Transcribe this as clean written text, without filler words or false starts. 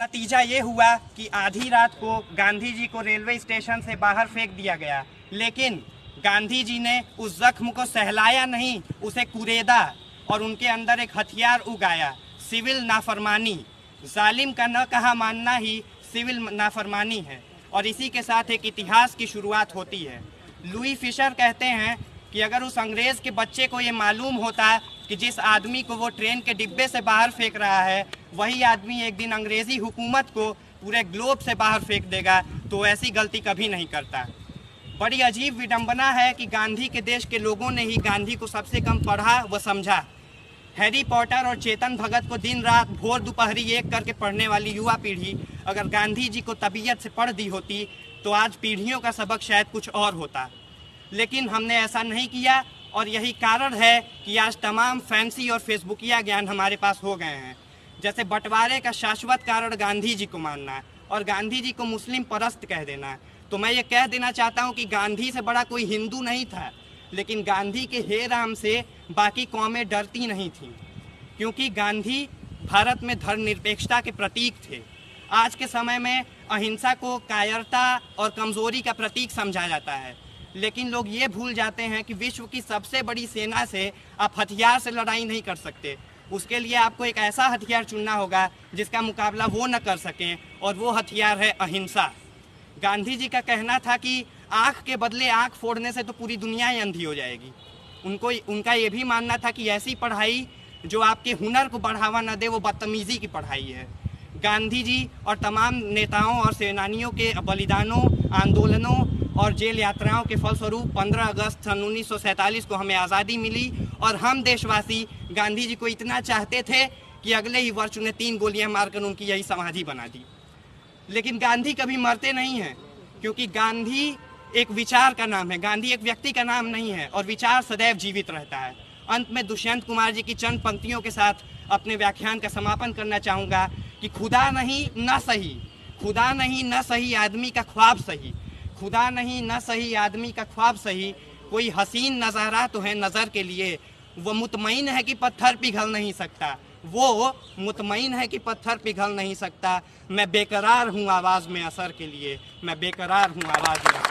नतीजा ये हुआ कि आधी रात को गांधी जी को रेलवे स्टेशन से बाहर फेंक दिया गया, लेकिन गांधी जी ने उस जख्म को सहलाया नहीं, उसे कुरेदा और उनके अंदर एक हथियार उगाया, सिविल नाफरमानी। जालिम का न कहा मानना ही सिविल नाफरमानी है और इसी के साथ एक इतिहास की शुरुआत होती है। लुई फिशर कहते हैं कि अगर उस अंग्रेज के बच्चे को ये मालूम होता कि जिस आदमी को वो ट्रेन के डिब्बे से बाहर फेंक रहा है वही आदमी एक दिन अंग्रेजी हुकूमत को पूरे ग्लोब से बाहर फेंक देगा, तो ऐसी गलती कभी नहीं करता। बड़ी अजीब विडंबना है कि गांधी के देश के लोगों ने ही गांधी को सबसे कम पढ़ा व समझा। हैरी पॉटर और चेतन भगत को दिन रात भोर दोपहरी एक करके पढ़ने वाली युवा पीढ़ी अगर गांधी जी को तबीयत से पढ़ दी होती तो आज पीढ़ियों का सबक शायद कुछ और होता, लेकिन हमने ऐसा नहीं किया और यही कारण है कि आज तमाम फैंसी और फेसबुकिया ज्ञान हमारे पास हो गए हैं। जैसे बंटवारे का शाश्वत कारण गांधी जी को मानना और गांधी जी को मुस्लिम परस्त कह देना। तो मैं ये कह देना चाहता हूँ कि गांधी से बड़ा कोई हिंदू नहीं था, लेकिन गांधी के हे राम से बाकी कौमें डरती नहीं थीं, क्योंकि गांधी भारत में धर्मनिरपेक्षता के प्रतीक थे। आज के समय में अहिंसा को कायरता और कमज़ोरी का प्रतीक समझा जाता है, लेकिन लोग ये भूल जाते हैं कि विश्व की सबसे बड़ी सेना से आप हथियार से लड़ाई नहीं कर सकते। उसके लिए आपको एक ऐसा हथियार चुनना होगा जिसका मुकाबला वो न कर सकें, और वो हथियार है अहिंसा। गांधी जी का कहना था कि आँख के बदले आँख फोड़ने से तो पूरी दुनिया ही अंधी हो जाएगी। उनका ये भी मानना था कि ऐसी पढ़ाई जो आपके हुनर को बढ़ावा न दे वो बदतमीज़ी की पढ़ाई है। गांधी जी और तमाम नेताओं और सेनानियों के बलिदानों, आंदोलनों और जेल यात्राओं के फलस्वरूप 15 अगस्त सन 1947 को हमें आज़ादी मिली और हम देशवासी गांधी जी को इतना चाहते थे कि अगले ही वर्ष उन्हें 3 गोलियां मारकर उनकी यही समाधि बना दी। लेकिन गांधी कभी मरते नहीं हैं, क्योंकि गांधी एक विचार का नाम है, गांधी एक व्यक्ति का नाम नहीं है और विचार सदैव जीवित रहता है। अंत में दुष्यंत कुमार जी की चंद पंक्तियों के साथ अपने व्याख्यान का समापन करना चाहूँगा कि खुदा नहीं न सही, खुदा नहीं न सही आदमी का ख्वाब सही, खुदा नहीं न सही आदमी का ख्वाब सही, कोई हसीन नज़ारा तो है नज़र के लिए, वो मुतमईन है कि पत्थर पिघल नहीं सकता, वो मुतमईन है कि पत्थर पिघल नहीं सकता। मैं बेकरार हूँ आवाज़ में असर के लिए, मैं बेकरार हूँ आवाज़ में।